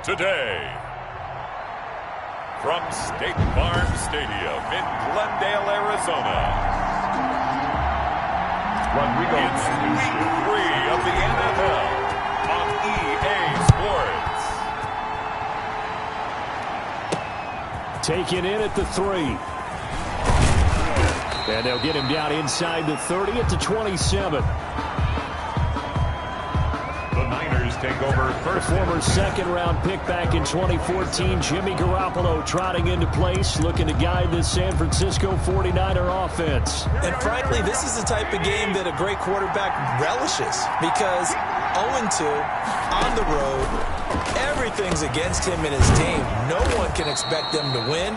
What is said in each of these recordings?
Today, from State Farm Stadium in Glendale, Arizona, it's Week 3 of the NFL on EA Sports. Taken in at the 3. And they'll get him down inside the 30 at the 27. Take over first. Former second-round pick back in 2014, Jimmy Garoppolo trotting into place, looking to guide this San Francisco 49er offense. And frankly, this is the type of game that a great quarterback relishes because 0-2 on the road, everything's against him and his team. No one can expect them to win.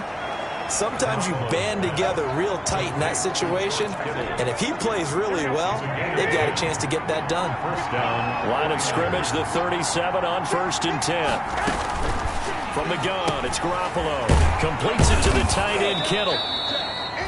Sometimes you band together real tight in that situation, and if he plays really well, they've got a chance to get that done. First down. Line of scrimmage, the 37 on 1st and 10. From the gun, it's Garoppolo. Completes it to the tight end, Kittle.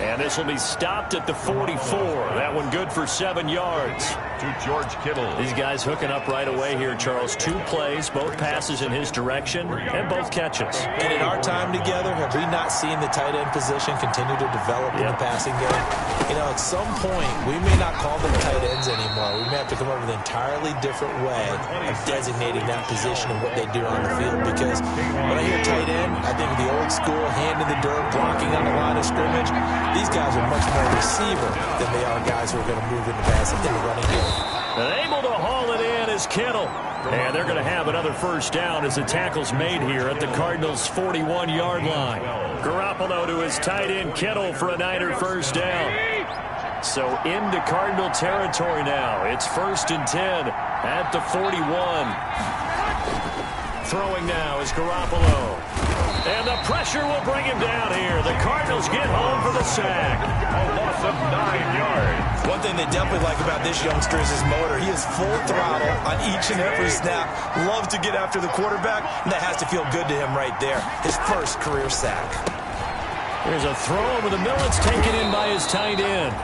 And this will be stopped at the 44. That one good for 7 yards. To George Kittle. These guys hooking up right away here, Charles. 2 plays, both passes in his direction, and both catches. And in our time together, have we not seen the tight end position continue to develop in the passing game? You know, at some point, we may not call them tight ends anymore. We may have to come up with an entirely different way of designating that position and what they do on the field. Because when I hear tight end, I think of the old school, hand in the dirt, blocking on the line of scrimmage. These guys are much more receiver than they are guys who are going to move in the passing in the running game. And able to haul it in is Kittle. And they're going to have another first down as the tackle's made here at the Cardinals' 41-yard line. Garoppolo to his tight end Kittle for a Niner first down. So into Cardinal territory now. It's 1st and 10 at the 41. Throwing now is Garoppolo. And the pressure will bring him down here. The Cardinals get home for the sack. A loss of 9 yards. One thing they definitely like about this youngster is his motor. He is full throttle on each and every snap. Loves to get after the quarterback, and that has to feel good to him right there. His first career sack. There's a throw over the middle. It's taken in by his tight end.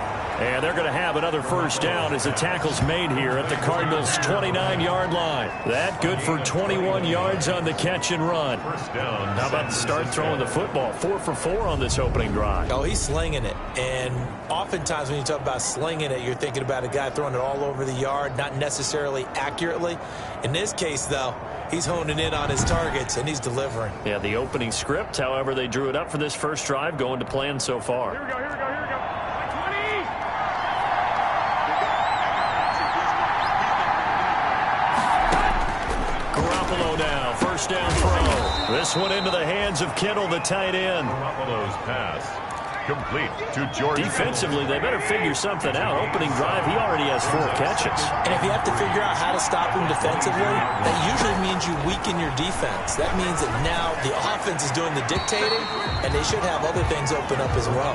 And they're going to have another first down as the tackle's made here at the Cardinals' 29-yard line. That good for 21 yards on the catch and run. First down. How about to start throwing the football? 4 for 4 on this opening drive. Oh, he's slinging it. And oftentimes when you talk about slinging it, you're thinking about a guy throwing it all over the yard, not necessarily accurately. In this case, though, he's honing in on his targets, and he's delivering. Yeah, the opening script, however, they drew it up for this first drive, going to plan so far. Here we go, here we go, here we go. Garoppolo now, first down throw. This one into the hands of Kittle, the tight end. Garoppolo's pass complete to George. Defensively, they better figure something out. Opening drive, he already has 4 catches. And if you have to figure out how to stop him defensively, that usually means you weaken your defense. That means that now the offense is doing the dictating, and they should have other things open up as well.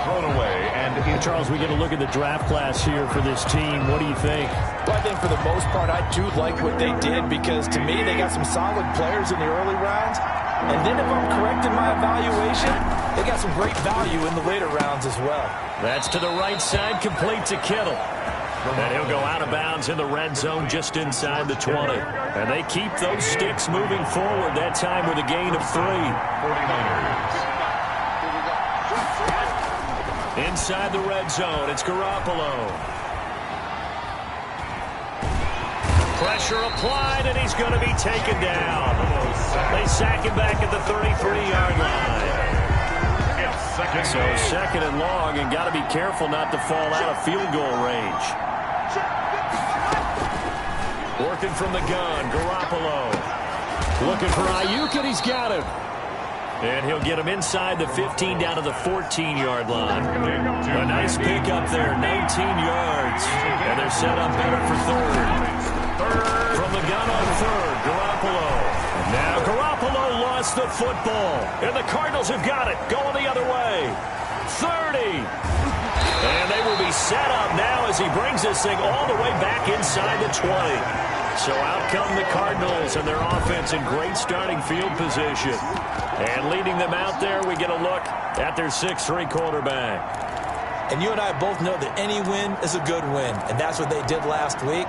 Thrown away, and Charles, we get a look at the draft class here for this team. What do you think? Well, I think for the most part, I do like what they did because, to me, they got some solid players in the early rounds. And then if I'm correct in my evaluation, they got some great value in the later rounds as well. That's to the right side, complete to Kittle. And he'll go out of bounds in the red zone just inside the 20. And they keep those sticks moving forward, that time with a gain of 3. 49ers. Inside the red zone, it's Garoppolo. Pressure applied, and he's going to be taken down. They sack him back at the 33-yard line. So 2nd and long, and got to be careful not to fall out of field goal range. Working from the gun, Garoppolo. Looking for Ayuk, and he's got him. And he'll get him inside the 15 down to the 14-yard line. A nice pick up there, 19 yards. And they're set up better for 3rd. From the gun on 3rd, Garoppolo. Now Garoppolo lost the football. And the Cardinals have got it, going the other way. 30. And they will be set up now as he brings this thing all the way back inside the 20. So out come the Cardinals and their offense in great starting field position. And leading them out there, we get a look at their 6'3" quarterback. And you and I both know that any win is a good win. And that's what they did last week.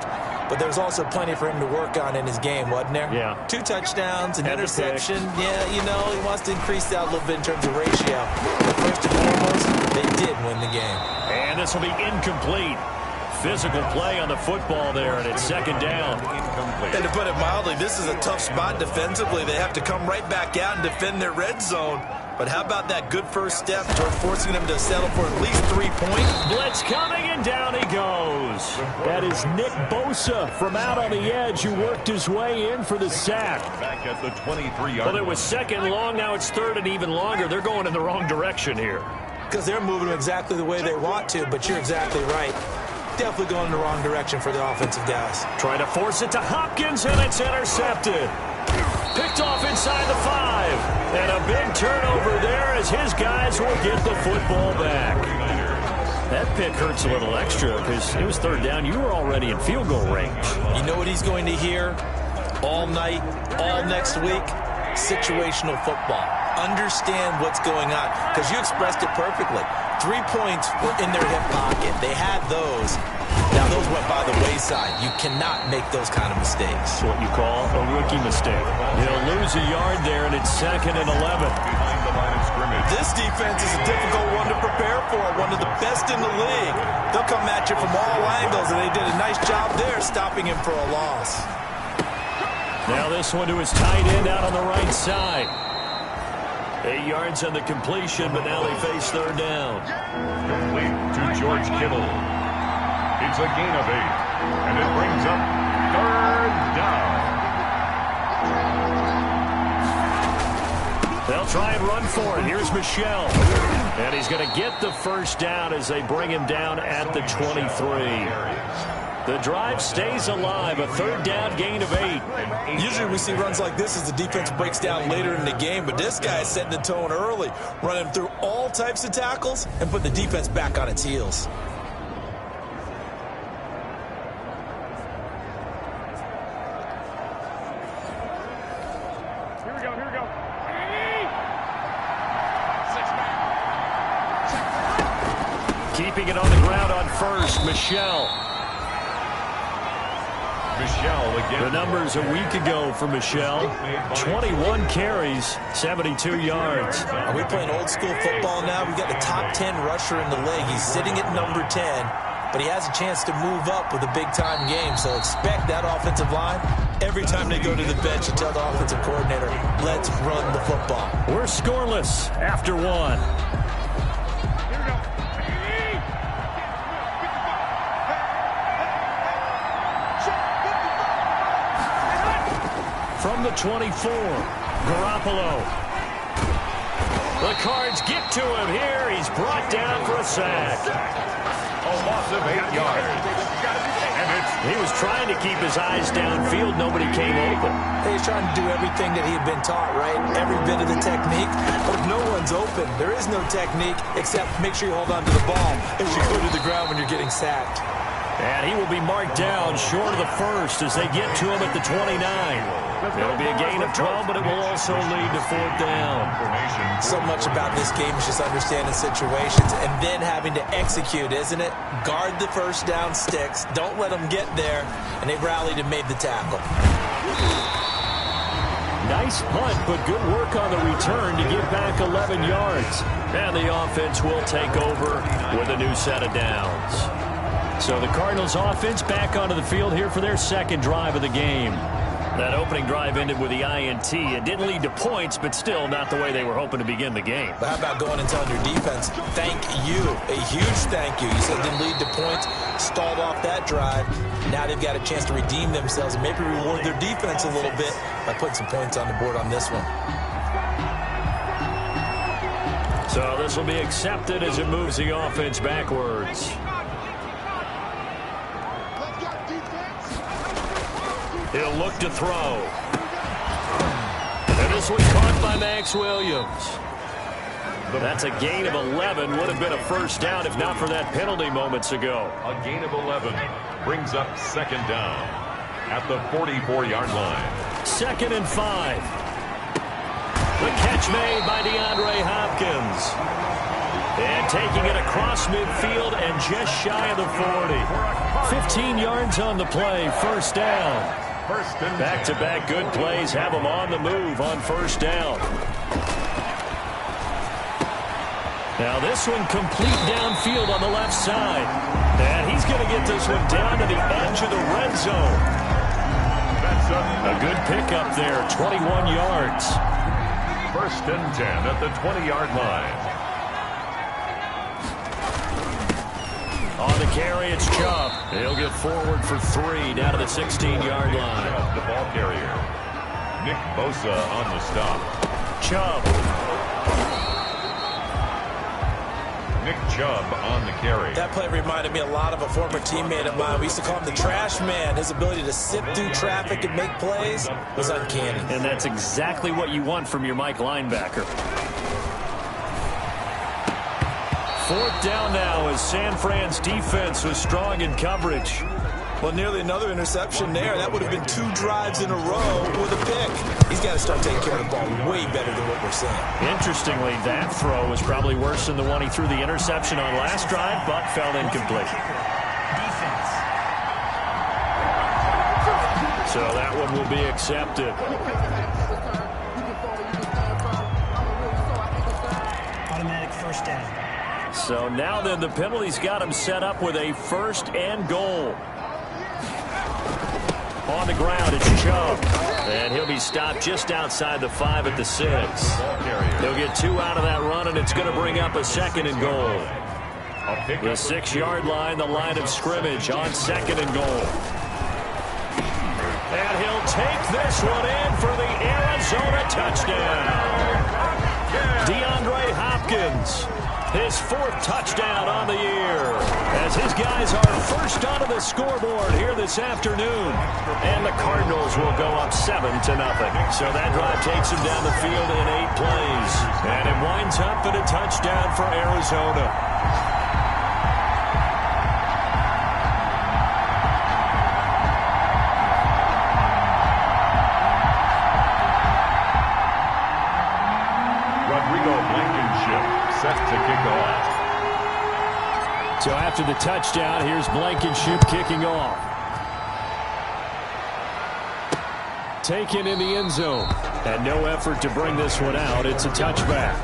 but there's also plenty for him to work on in his game, wasn't there? Yeah. 2 touchdowns, an And interception. Yeah, you know, he wants to increase that a little bit in terms of ratio. But first and foremost, they did win the game. And this will be incomplete. Physical play on the football there, and it's second down. And to put it mildly, this is a tough spot defensively. They have to come right back out and defend their red zone. But how about that good first step toward forcing them to settle for at least 3 points? Blitz coming, and down he goes. That is Nick Bosa from out on the edge who worked his way in for the sack. Back at the 23-yard Well, it was second long. Now it's third and even longer. They're going in the wrong direction here. Because they're moving exactly the way they want to, but you're exactly right. Definitely going in the wrong direction for the offensive guys. Trying to force it to Hopkins, and it's intercepted. Picked off inside the 5. And a big turnover there as his guys will get the football back. That pick hurts a little extra because it was third down. You were already in field goal range. You know what he's going to hear all night, all next week? Situational football. Understand what's going on, because you expressed it perfectly. 3 points were in their hip pocket. They had those. Now, those went by the wayside. You cannot make those kind of mistakes. That's what you call a rookie mistake. He'll lose a yard there, and it's second and 11. behind the line of scrimmage. This defense is a difficult one to prepare for, one of the best in the league. They'll come at you from all angles, and they did a nice job there stopping him for a loss. Now this one to his tight end out on the right side. 8 yards on the completion, but now they face third down. Complete to George Kittle. It's a gain of 8, and it brings up third down. They'll try and run for it. Here's Michelle. And he's going to get the first down as they bring him down at the 23. The drive stays alive, a third down gain of 8. Usually we see runs like this as the defense breaks down later in the game, but this guy is setting the tone early, running through all types of tackles and putting the defense back on its heels. Here we go. Keeping it on the ground on first, Michelle. Again. The numbers a week ago for Michelle. 21 carries, 72 yards. Are we playing old school football now? We've got the top 10 rusher in the league. He's sitting at number 10, but he has a chance to move up with a big-time game, so expect that offensive line. Every time they go to the bench, you tell the offensive coordinator, let's run the football. We're scoreless after 1. From the 24, Garoppolo. The Cards get to him here. He's brought down for a sack. A loss of 8 yards. And He was trying to keep his eyes downfield. Nobody came open. He's trying to do everything that he had been taught, right? Every bit of the technique. But if no one's open, there is no technique except make sure you hold on to the ball as you go to the ground when you're getting sacked. And he will be marked down short of the first as they get to him at the 29. It'll be a gain of 12, but it will also lead to fourth down. So much about this game is just understanding situations and then having to execute, isn't it? Guard the first down sticks. Don't let them get there. And they rallied and made the tackle. Nice punt, but good work on the return to get back 11 yards. And the offense will take over with a new set of downs. So the Cardinals offense back onto the field here for their second drive of the game. That opening drive ended with the INT. It didn't lead to points, but still not the way they were hoping to begin the game. But how about going and telling your defense, thank you, a huge thank you. You said it didn't lead to points, stalled off that drive. Now they've got a chance to redeem themselves and maybe reward their defense a little bit by putting some points on the board on this one. So this will be accepted as it moves the offense backwards. He'll look to throw. And this one caught by Max Williams. That's a gain of 11. Would have been a first down if not for that penalty moments ago. A gain of 11 brings up second down at the 44-yard line. 2nd and 5. The catch made by DeAndre Hopkins. And taking it across midfield and just shy of the 40. 15 yards on the play, first down. Back-to-back good plays have them on the move on first down. Now this one complete downfield on the left side. And he's going to get this one down to the edge of the red zone. A good pickup there, 21 yards. First and 10 at the 20-yard line. On the carry, it's Chubb. He'll get forward for 3 down to the 16-yard line. The ball carrier. Nick Bosa on the stop. Chubb. Nick Chubb on the carry. That play reminded me a lot of a former teammate of mine. We used to call him the trash man. His ability to sift through traffic and make plays was uncanny. And that's exactly what you want from your Mike linebacker. Fourth down now as San Fran's defense was strong in coverage. Well, nearly another interception there. That would have been 2 drives in a row with a pick. He's got to start taking care of the ball way better than what we're seeing. Interestingly, that throw was probably worse than the one he threw the interception on last drive, but fell incomplete. So that one will be accepted. Automatic first down. So now then the penalty's got him set up with a first and goal. On the ground, it's Chubb. And he'll be stopped just outside the 5 at the 6. He'll get 2 out of that run, and it's going to bring up a second and goal. The 6-yard line, the line of scrimmage on second and goal. And he'll take this one in for the Arizona touchdown. DeAndre Hopkins. His 4th touchdown on the year as his guys are first onto the scoreboard here this afternoon. And the Cardinals will go up 7-0. So that drive takes them down the field in 8 plays. And it winds up in a touchdown for Arizona. Set to kick off. So after the touchdown, here's Blankenship kicking off. Taken in the end zone. And no effort to bring this one out. It's a touchback.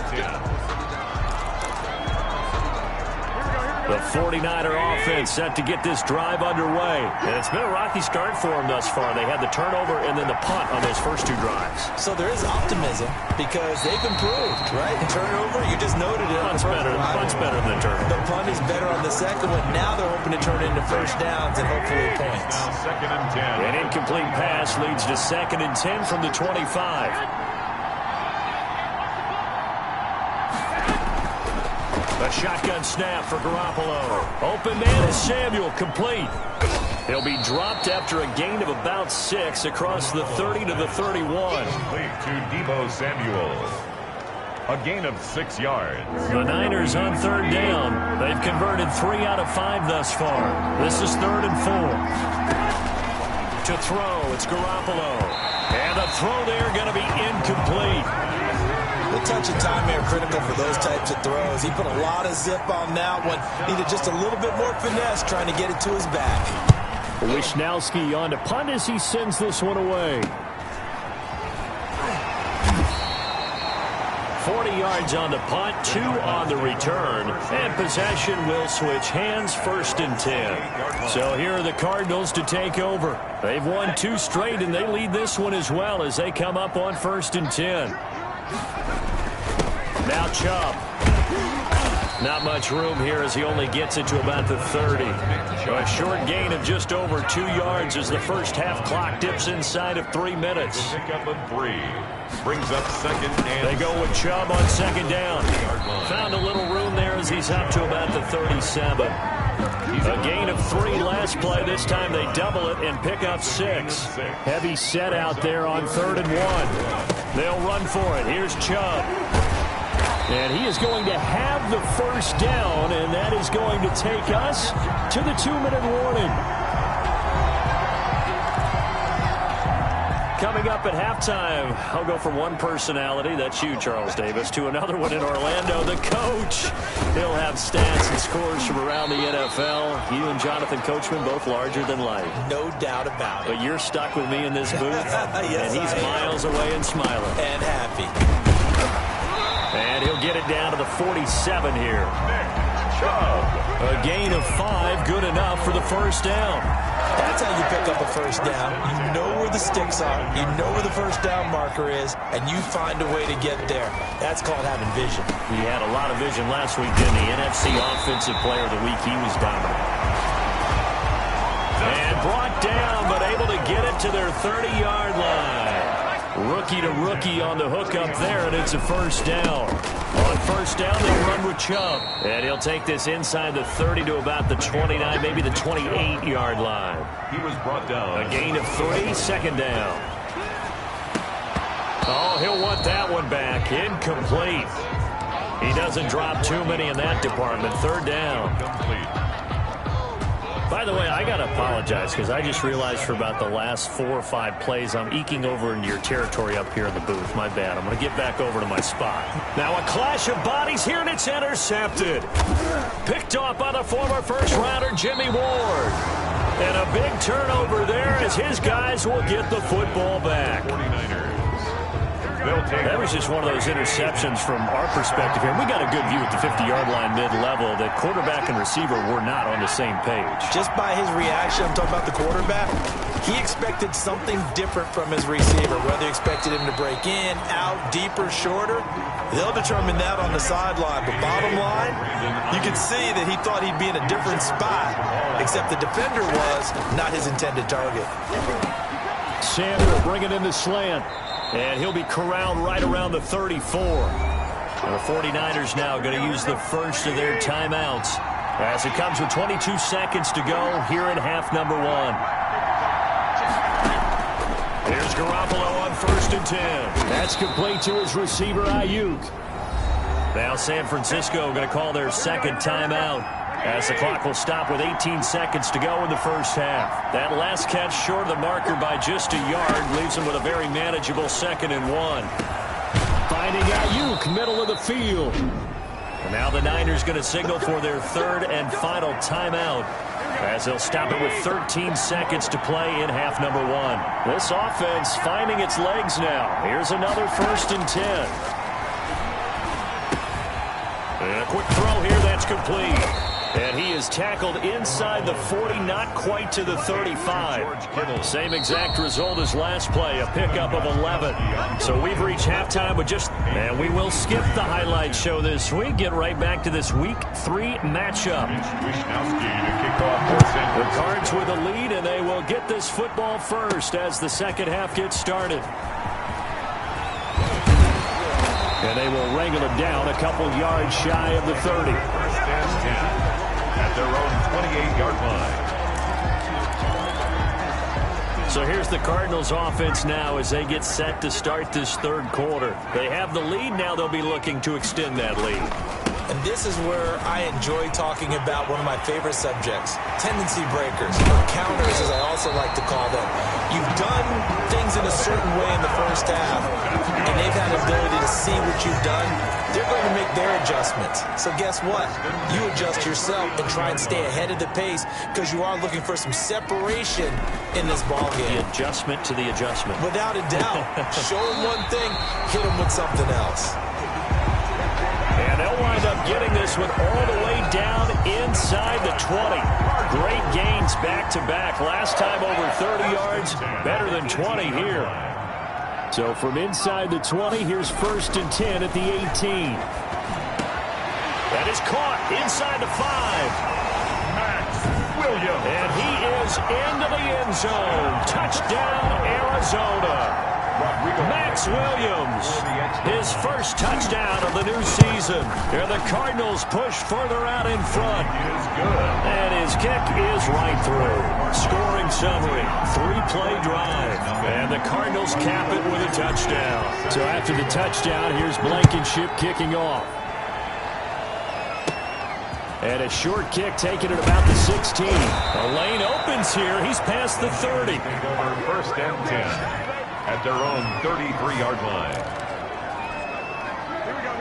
The 49er offense set to get this drive underway. And it's been a rocky start for them thus far. They had the turnover and then the punt on those first 2 drives. So there is optimism because they've improved, right? The turnover, you just noted it. Punt's better than the turnover. The punt is better on the second one. Now they're hoping to turn it into first downs and hopefully points. Now second and 10. An incomplete pass leads to second and 10 from the 25. A shotgun snap for Garoppolo. Open man is Samuel, complete. He'll be dropped after a gain of about 6 across the 30 to the 31. Complete to Deebo Samuel. A gain of 6 yards. The Niners on 3rd down. They've converted 3 out of 5 thus far. This is 3rd and 4. To throw, it's Garoppolo. And the throw there going to be incomplete. The touch and time are critical for those types of throws. He put a lot of zip on that one. Needed just a little bit more finesse trying to get it to his back. Wishnowski on to punt as he sends this one away. 40 yards on the punt, 2 on the return. And possession will switch hands, 1st and 10. So here are the Cardinals to take over. They've won 2 straight, and they lead this one as well as they come up on 1st and 10. Now Chubb. Not much room here as he only gets it to about the 30. A short gain of just over 2 yards as the first half clock dips inside of 3 minutes. Pick up a 3. Brings up second and... They go with Chubb on second down. Found a little room there as he's up to about the 37. A gain of 3 last play. This time they double it and pick up 6. Heavy set out there on 3rd and 1. They'll run for it. Here's Chubb. And he is going to have the first down, and that is going to take us to the 2-minute warning. coming up at halftime. I'll go from one personality, that's you, Charles Davis, to another one in Orlando, the coach. He'll have stats and scores from around the NFL. You and Jonathan Coachman both larger than life. No doubt about it. But you're stuck with me in this booth, yes, and he's miles away and smiling. And happy. And he'll get it down to the 47 here. A gain of 5, good enough for the first down. That's how you pick up a first down. You know where the sticks are. You know where the first down marker is, and you find a way to get there. That's called having vision. He had a lot of vision last week, didn't he? NFC Offensive Player of the Week. He was dominant. And brought down, but able to get it to their 30-yard line. Rookie to rookie on the hook up there, and it's a first down. On first down, they'll run with Chubb. And he'll take this inside the 30 to about the 29, maybe the 28-yard line. He was brought down. A gain of 3, second down. Oh, he'll want that one back. Incomplete. He doesn't drop too many in that department. Third down. Complete. By the way, I got to apologize because I just realized for about the last 4 or 5 plays I'm eking over into your territory up here in the booth. My bad. I'm going to get back over to my spot. Now a clash of bodies here, and it's intercepted. Picked off by the former first-rounder Jimmy Ward. And a big turnover there as his guys will get the football back. 49ers. That was just one of those interceptions from our perspective here. We got a good view at the 50-yard line mid-level that quarterback and receiver were not on the same page. Just by his reaction, I'm talking about the quarterback, he expected something different from his receiver. Whether he expected him to break in, out, deeper, shorter, they'll determine that on the sideline. But bottom line, you can see that he thought he'd be in a different spot, except the defender was not his intended target. Samuel bringing in the slant. And he'll be corralled right around the 34. And the 49ers now going to use the first of their timeouts as it comes with 22 seconds to go here in half number 1. Here's Garoppolo on 1st and 10. That's complete to his receiver, Ayuk. Now San Francisco going to call their second timeout as the clock will stop with 18 seconds to go in the first half. That last catch short of the marker by just a yard leaves them with a very manageable 2nd and 1. Finding Ayuk, middle of the field. And now the Niners going to signal for their 3rd and final timeout as they'll stop it with 13 seconds to play in half number 1. This offense finding its legs now. Here's another 1st and 10. And a quick throw here, that's complete. And he is tackled inside the 40, not quite to the 35. Same exact result as last play, a pickup of 11. So we've reached halftime with just, and we will skip the highlight show this week. Get right back to this Week 3 matchup. The Cards with a lead, and they will get this football first as the second half gets started. And they will wrangle it down a couple yards shy of the 30. First and 10 at their own 28-yard line. So here's the Cardinals offense now as they get set to start this 3rd quarter. They have the lead. Now they'll be looking to extend that lead. And this is where I enjoy talking about one of my favorite subjects, tendency breakers, or counters as I also like to call them. You've done things in a certain way in the first half, and they've had the ability to see what you've done. They're going to make their adjustments. So guess what? You adjust yourself and try and stay ahead of the pace because you are looking for some separation in this ballgame. The adjustment to the adjustment. Without a doubt. Show them one thing, hit them with something else. And they'll wind up getting this one all the way down inside the 20. Great gains back-to-back. Last time over 30 yards, better than 20 here. So from inside the 20, here's 1st and 10 at the 18. That is caught inside the 5. Max Williams. And he is into the end zone. Touchdown, Arizona. Max Williams, his first touchdown of the new season. And the Cardinals push further out in front. And his kick is right through. Scoring summary, 3-play drive. And the Cardinals cap it with a touchdown. So after the touchdown, here's Blankenship kicking off. And a short kick taken at about the 16. A lane opens here. He's past the 30. First and 10. at their own 33-yard line.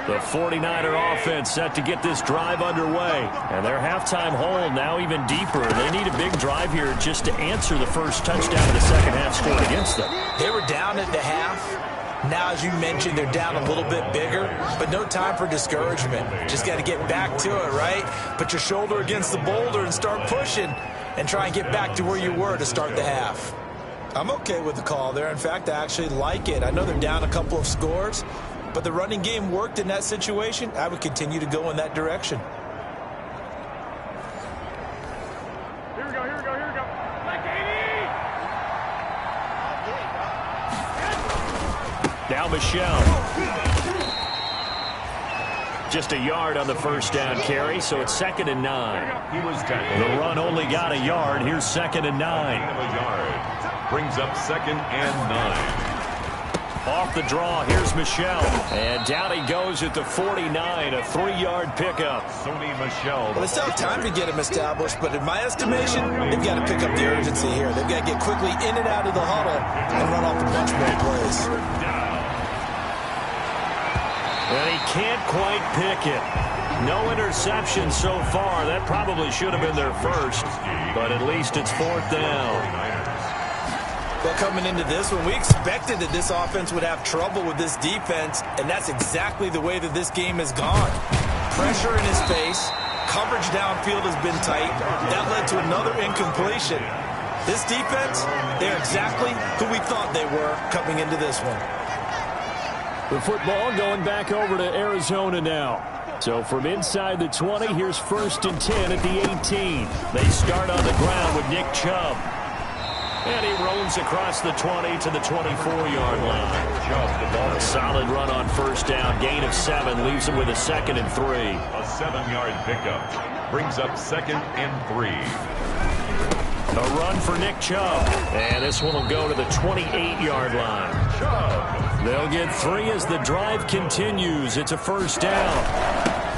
The 49er offense set to get this drive underway. And their halftime hole now even deeper. They need a big drive here just to answer the first touchdown of the second half scored against them. They were down at the half. Now, as you mentioned, they're down a little bit bigger, but no time for discouragement. Just got to get back to it, right? Put your shoulder against the boulder and start pushing and try and get back to where you were to start the half. I'm okay with the call there. In fact, I actually like it. I know they're down a couple of scores, but the running game worked in that situation. I would continue to go in that direction. Here we go. Now Michelle. Just a yard on the first down carry, so it's 2nd and 9. He was tackled. The run only got a yard. Here's 2nd and 9. A yard. Brings up 2nd and 9. Off the draw, here's Michelle. And down he goes at the 49, a 3-yard pickup. Sony Michelle. Well, they still have time to get him established, but in my estimation, they've got to pick up the urgency here. They've got to get quickly in and out of the huddle and run off a bunch more plays. And he can't quite pick it. No interception so far. That probably should have been their first, but at least it's 4th down. Well, coming into this one, we expected that this offense would have trouble with this defense, and that's exactly the way that this game has gone. Pressure in his face, coverage downfield has been tight. That led to another incompletion. This defense, they're exactly who we thought they were coming into this one. The football going back over to Arizona now. So from inside the 20, here's 1st and 10 at the 18. They start on the ground with Nick Chubb. And he roams across the 20 to the 24-yard line. A solid run on first down. Gain of 7 leaves him with a 2nd and 3. A 7-yard pickup. Brings up 2nd and 3. A run for Nick Chubb. And this one will go to the 28-yard line. Chubb. They'll get 3 as the drive continues. It's a first down.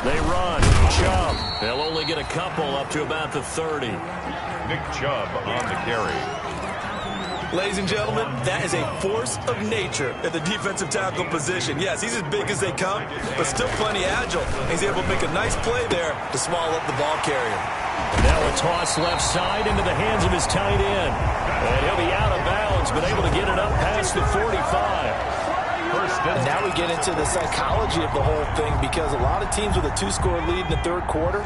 They run. Chubb. They'll only get a couple up to about the 30. Nick Chubb on the carry. Ladies and gentlemen, that is a force of nature at the defensive tackle position. Yes, he's as big as they come, but still plenty agile. He's able to make a nice play there to swallow up the ball carrier. Now a toss left side into the hands of his tight end. And he'll be out of bounds, but able to get it up past the 45. And now we get into the psychology of the whole thing, because a lot of teams with a 2-score lead in the third quarter,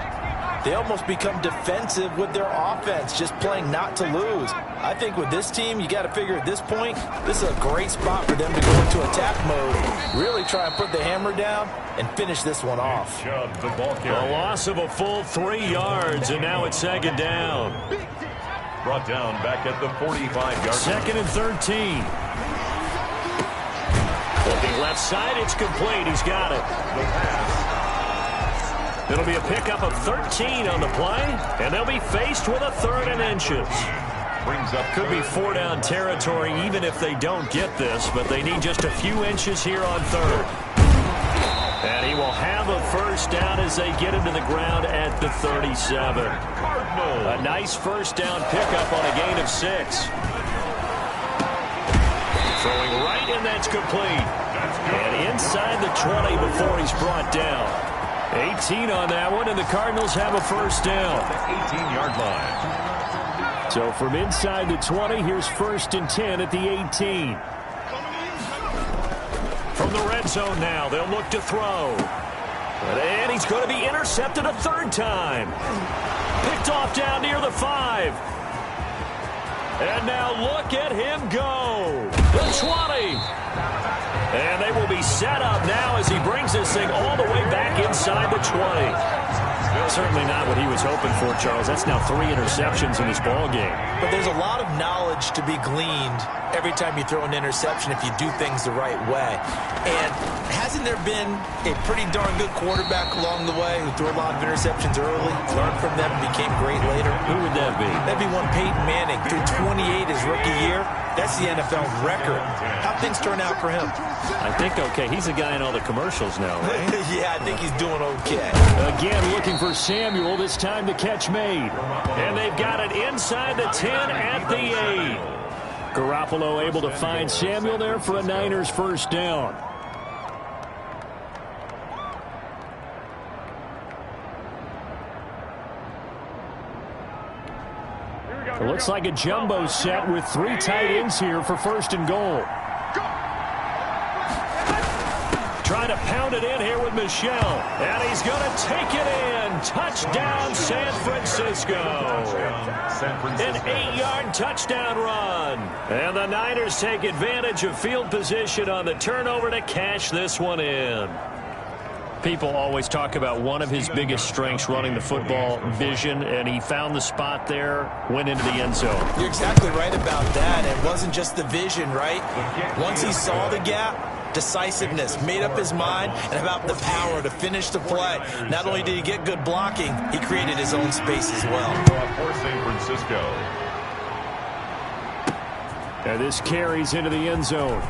they almost become defensive with their offense, just playing not to lose. I think with this team, you got to figure at this point, this is a great spot for them to go into attack mode, really try and put the hammer down and finish this one off. A loss of a full 3 yards, and now it's 2nd down. Brought down back at the 45-yard. 2nd and 13. Looking left side, it's complete. He's got it. The pass. It'll be a pickup of 13 on the play, and they'll be faced with a 3rd and inches. Brings up Could be 4-down territory even if they don't get this, but they need just a few inches here on 3rd. And he will have a first down as they get him to the ground at the 37. A nice first down pickup on a gain of 6. Throwing right, and that's complete. And inside the 20 before he's brought down. 18 on that one, and the Cardinals have a first down. 18-yard line. So from inside the 20, here's 1st and 10 at the 18. From the red zone now, they'll look to throw. And he's going to be intercepted a 3rd time. Picked off down near the 5. And now look at him go. The 20. And they will be set up now as he brings this thing all the way back inside the 20. Certainly not what he was hoping for, Charles. That's now 3 interceptions in this ball game. But there's a lot of knowledge to be gleaned every time you throw an interception if you do things the right way. And hasn't there been a pretty darn good quarterback along the way who threw a lot of interceptions early, learned from them, and became great later? Who would that be? That'd be one Peyton Manning. Threw 28 his rookie year. That's the NFL record. How'd things turn out for him? I think okay. He's a guy in all the commercials now, right? Yeah, I think he's doing okay. Again, looking for Samuel. This time the catch made. And they've got it inside the 10 at the 8. Garoppolo able to find Samuel there for a Niners first down. It looks like a jumbo set with 3 tight ends here for first and goal. Trying to pound it in here with Michel. And he's going to take it in. Touchdown, San Francisco. An 8-yard touchdown run. And the Niners take advantage of field position on the turnover to cash this one in. People always talk about one of his biggest strengths running the football, vision, and he found the spot there, went into the end zone. You're exactly right about that. It wasn't just the vision, right? Once he saw the gap, decisiveness, made up his mind, and about the power to finish the play. Not only did he get good blocking, he created his own space as well. For San Francisco. And this carries into the end zone.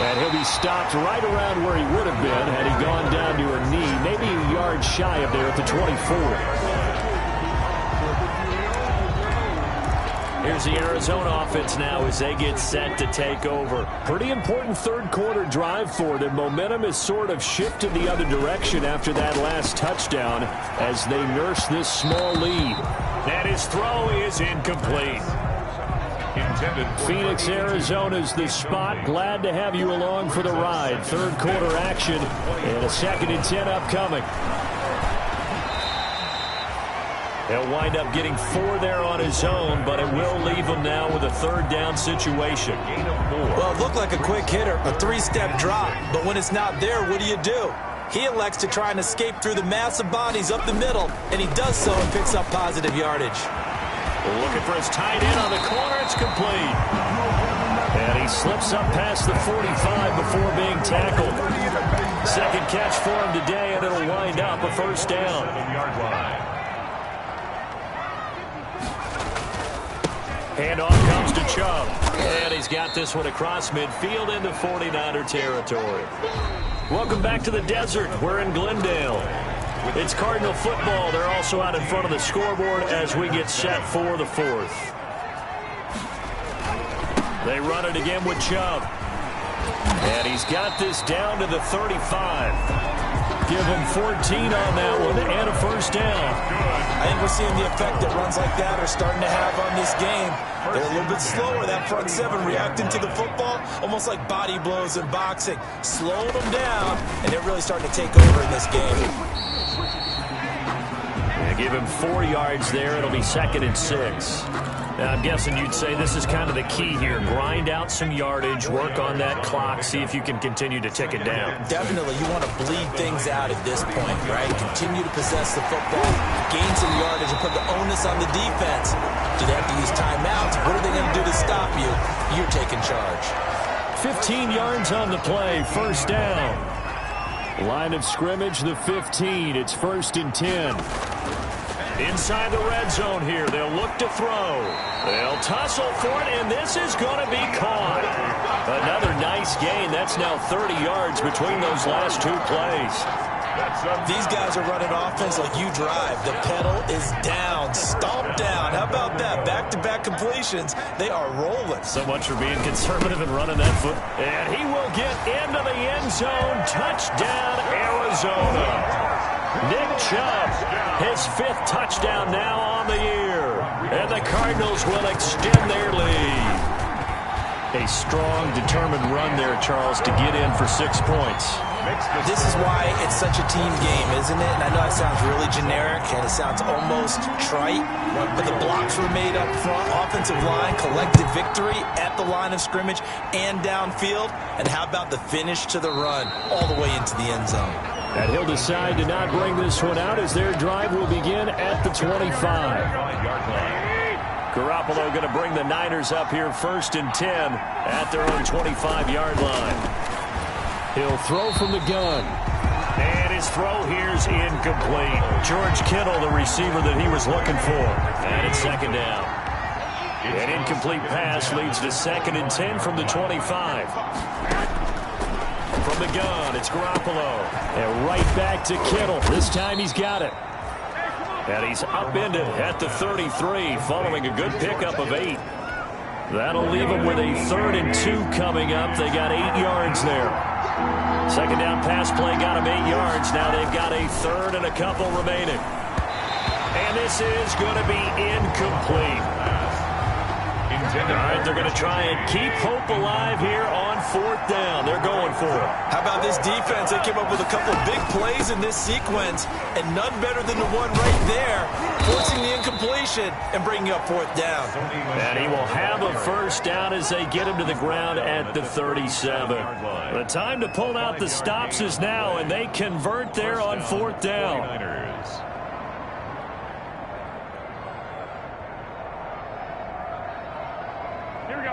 And he'll be stopped right around where he would have been had he gone down to a knee, maybe a yard shy of there at the 24. Here's the Arizona offense now as they get set to take over. Pretty important third quarter drive for them. Momentum has sort of shifted the other direction after that last touchdown as they nurse this small lead. And his throw is incomplete. Phoenix, Arizona's the spot. Glad to have you along for the ride. Third quarter action and a 2nd and 10 upcoming. He'll wind up getting 4 there on his own, but it will leave him now with a 3rd down situation. Well, it looked like a quick hitter, a 3-step drop, but when it's not there, what do? He elects to try and escape through the massive bodies up the middle, and he does so and picks up positive yardage. Looking for his tight end on the corner. It's complete. And he slips up past the 45 before being tackled. 2nd catch for him today, and it'll wind up a first down. Handoff comes to Chubb. And he's got this one across midfield into 49er territory. Welcome back to the desert. We're in Glendale. It's Cardinal football. They're also out in front of the scoreboard as we get set for the 4th. They run it again with Chubb. And he's got this down to the 35. Give him 14 on that one and a first down. I think we're seeing the effect that runs like that are starting to have on this game. They're a little bit slower, that front 7, reacting to the football, almost like body blows in boxing. Slowing them down, and they're really starting to take over in this game. Give him 4 yards there. It'll be 2nd and 6. Now, I'm guessing you'd say this is kind of the key here. Grind out some yardage, work on that clock, see if you can continue to tick it down. Definitely. You want to bleed things out at this point, right? Continue to possess the football, gain some yardage, and put the onus on the defense. Do they have to use timeouts? What are they going to do to stop you? You're taking charge. 15 yards on the play. First down. Line of scrimmage, the 15. It's 1st and 10. Inside the red zone here. They'll look to throw. They'll tussle for it, and this is going to be caught. Another nice gain. That's now 30 yards between those last 2 plays. These guys are running offense like you drive. The pedal is down, stomped down. How about that? Back-to-back completions. They are rolling. So much for being conservative and running that foot. And he will get into the end zone. Touchdown, Arizona. Nick Chubb, his 5th touchdown now on the year. And the Cardinals will extend their lead. A strong, determined run there, Charles, to get in for 6 points. This is why it's such a team game, isn't it? And I know it sounds really generic, and it sounds almost trite, but the blocks were made up front, offensive line, collected victory at the line of scrimmage and downfield. And how about the finish to the run all the way into the end zone? And he'll decide to not bring this one out as their drive will begin at the 25. Garoppolo going to bring the Niners up here 1st and 10 at their own 25-yard line. He'll throw from the gun. And his throw here's incomplete. George Kittle, the receiver that he was looking for. And it's 2nd down. An incomplete pass leads to 2nd and 10 from the 25. From the gun, it's Garoppolo. And right back to Kittle. This time he's got it. And he's upended at the 33 following a good pickup of 8. That'll leave them with a 3rd and 2 coming up. They got 8 yards there. Second down pass play got them 8 yards. Now they've got a 3rd and a couple remaining. And this is going to be incomplete. All right, they're going to try and keep hope alive here on 4th down. They're going for it. How about this defense? They came up with a couple of big plays in this sequence, and none better than the one right there, forcing the incompletion and bringing up 4th down. And he will have a 1st down as they get him to the ground at the 37. The time to pull out the stops is now, and they convert there on 4th down.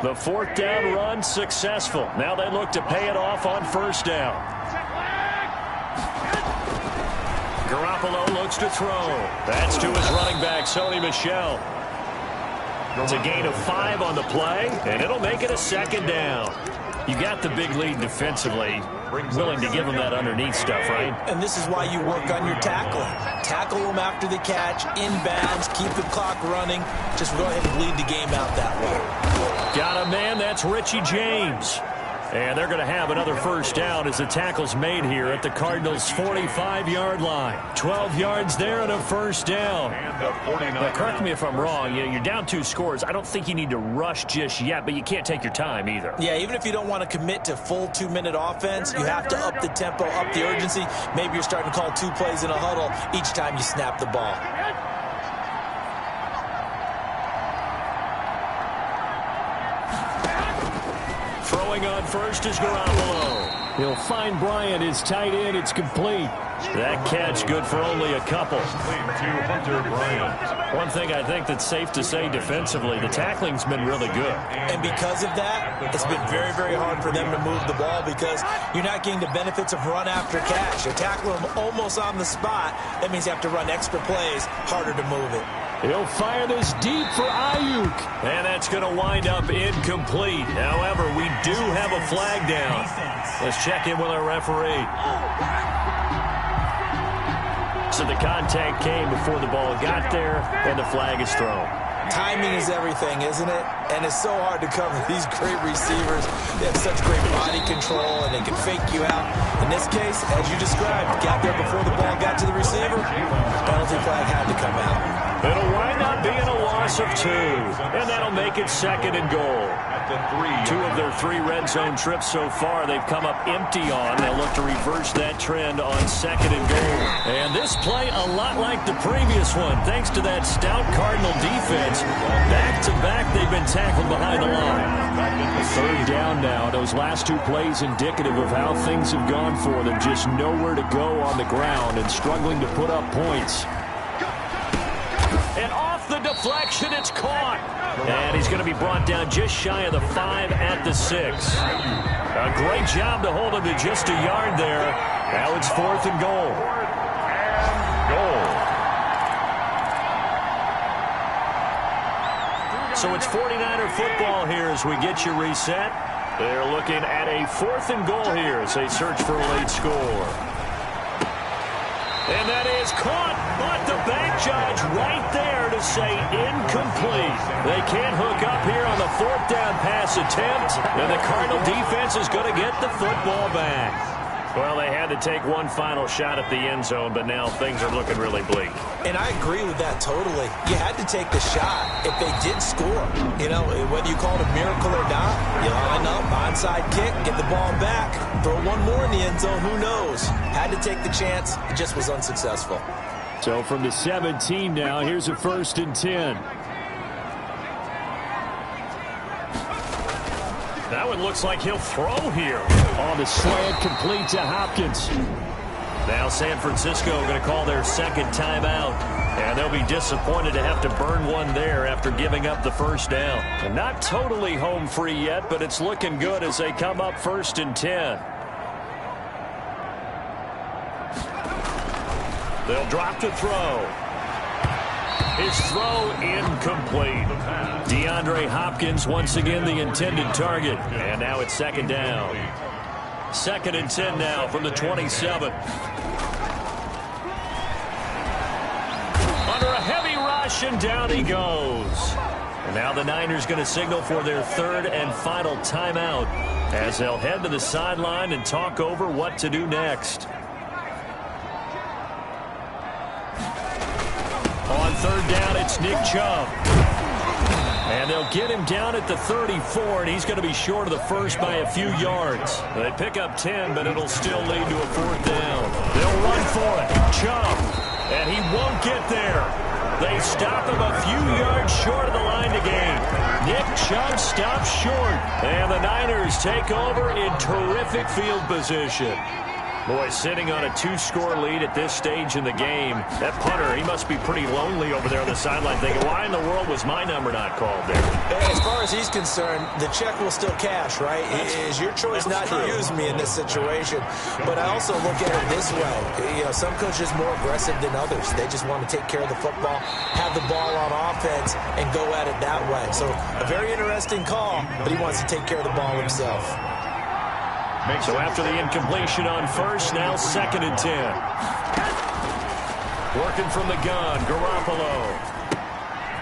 The 4th down run successful. Now they look to pay it off on 1st down. Garoppolo looks to throw. That's to his running back, Sony Michel. It's a gain of 5 on the play, and it'll make it a 2nd down. You got the big lead defensively. Willing to give them that underneath stuff, right? And this is why you work on your tackling. Tackle them after the catch, inbounds, keep the clock running. Just go ahead and bleed the game out that way. Got a man, that's Richie James. And they're going to have another 1st down as the tackle's made here at the Cardinals' 45-yard line. 12 yards there and a 1st down. Now, correct me if I'm wrong. You're down 2 scores. I don't think you need to rush just yet, but you can't take your time either. Yeah, even if you don't want to commit to full 2-minute offense, you have to up the tempo, up the urgency. Maybe you're starting to call 2 plays in a huddle each time you snap the ball. Throwing on 1st is Garoppolo. He'll find Bryant, his tight end. It's complete. That catch good for only a couple. One thing I think that's safe to say defensively, the tackling's been really good. And because of that, it's been very, very hard for them to move the ball because you're not getting the benefits of run after catch. You're tackling them almost on the spot. That means you have to run extra plays, harder to move it. He'll fire this deep for Ayuk. And that's going to wind up incomplete. However, we do have a flag down. Let's check in with our referee. So the contact came before the ball got there, and the flag is thrown. Timing is everything, isn't it? And it's so hard to cover these great receivers. They have such great body control, and they can fake you out. In this case, as you described, got there before the ball got to the receiver. Penalty flag had to come out. It'll wind up being a loss of 2, and that'll make it 2nd and goal. 2 of their 3 red zone trips so far they've come up empty on. They'll look to reverse that trend on 2nd and goal. And this play a lot like the previous one, thanks to that stout Cardinal defense. Back-to-back, they've been tackled behind the line. 3rd down now. Those last 2 plays indicative of how things have gone for them. Just nowhere to go on the ground and struggling to put up points. And off the deflection, it's caught. And he's going to be brought down just shy of the 5 at the 6. A great job to hold him to just a yard there. Now it's 4th and goal. So it's 49er football here as we get you reset. They're looking at a 4th and goal here as they search for a late score. And that is caught, but the back judge right there to say incomplete. They can't hook up here on the 4th down pass attempt, and the Cardinal defense is going to get the football back. Well, they had to take one final shot at the end zone, but now things are looking really bleak. And I agree with that totally. You had to take the shot if they did score. You know, whether you call it a miracle or not, you line up, onside kick, get the ball back, throw one more in the end zone, who knows? Had to take the chance. It just was unsuccessful. So from the 17 now, here's a 1st and 10. That one looks like he'll throw here. On the slant, complete to Hopkins. Now San Francisco going to call their 2nd timeout. And they'll be disappointed to have to burn one there after giving up the 1st down. And not totally home free yet, but it's looking good as they come up 1st and 10. They'll drop to throw. His throw incomplete. DeAndre Hopkins once again the intended target. And now it's 2nd down. 2nd and 10 now from the 27. Under a heavy rush and down he goes. And now the Niners going to signal for their third and final timeout as they'll head to the sideline and talk over what to do next. On third down, it's Nick Chubb. And they'll get him down at the 34, and he's going to be short of the first by a few yards. They pick up 10, but it'll still lead to a fourth down. They'll run for it. Chubb. And he won't get there. They stop him a few yards short of the line to gain. Nick Chubb stops short. And the Niners take over in terrific field position. Boy, sitting on a 2-score lead at this stage in the game. That punter, he must be pretty lonely over there on the sideline thinking, why in the world was my number not called there? As far as he's concerned, the check will still cash, right? It is your choice not to use me in this situation. But I also look at it this way. You know, some coaches are more aggressive than others. They just want to take care of the football, have the ball on offense, and go at it that way. So a very interesting call, but he wants to take care of the ball himself. So after the incompletion on first, now 2nd and 10. Working from the gun, Garoppolo.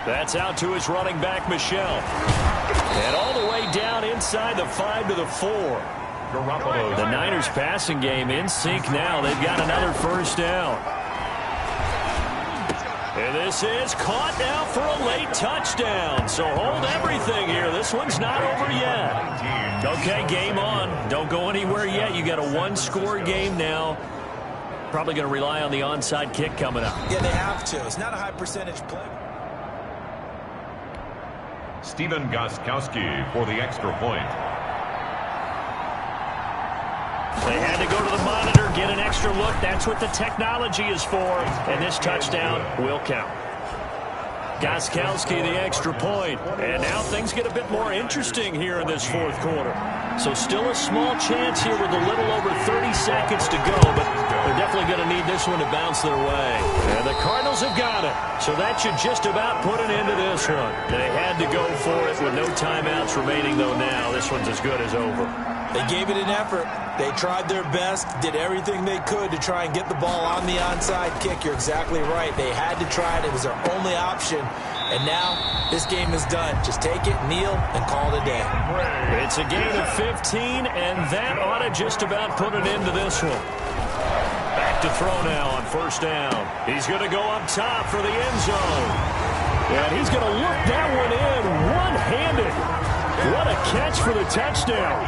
That's out to his running back, Michelle. And all the way down inside the 5 to the 4. Garoppolo. The Niners passing game in sync now. They've got another first down. And this is caught now for a late touchdown. So hold everything here. This one's not over yet. Okay, game on. Don't go anywhere yet. You got a 1-score game now. Probably going to rely on the onside kick coming up. Yeah, they have to. It's not a high percentage play. Stephen Gostkowski for the extra point. They had to go to the monitor, get an extra look. That's what the technology is for. And this touchdown will count. Gostkowski, the extra point. And now things get a bit more interesting here in this fourth quarter. So still a small chance here with a little over 30 seconds to go, but they're definitely going to need this one to bounce their way. And the Cardinals have got it. So that should just about put an end to this one. They had to go for it with no timeouts remaining, though now this one's as good as over. They gave it an effort. They tried their best, did everything they could to try and get the ball on the onside kick. You're exactly right. They had to try it. It was their only option. And now this game is done. Just take it, kneel, and call it a day. It's a gain of 15, and that ought to just about put an end to this one. Back to throw now on first down. He's going to go up top for the end zone. And he's going to look that one in one-handed. What a catch for the touchdown.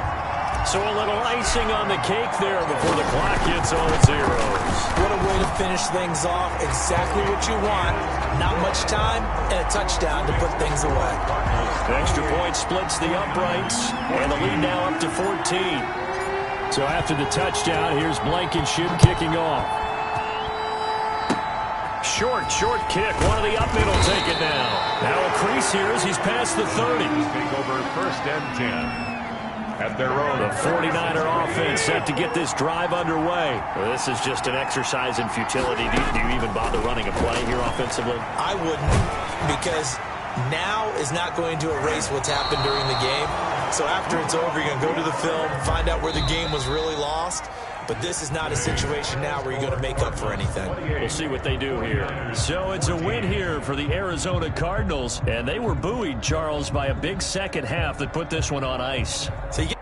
So a little icing on the cake there before the clock hits all zeros. What a way to finish things off. Exactly what you want. Not much time and a touchdown to put things away. The extra point splits the uprights, and the lead now up to 14. So after the touchdown, here's Blankenship kicking off. Short kick. One of the up middle take it now. Now a crease here as he's past the 30. Take over 1st and 10. At their own. The 49er offense set to get this drive underway. Well, this is just an exercise in futility. Do you even bother running a play here offensively? I wouldn't, because now is not going to erase what's happened during the game. So after it's over, you're going to go to the film, find out where the game was really lost. But this is not a situation now where you're going to make up for anything. We'll see what they do here. So it's a win here for the Arizona Cardinals. And they were buoyed, Charles, by a big second half that put this one on ice. So you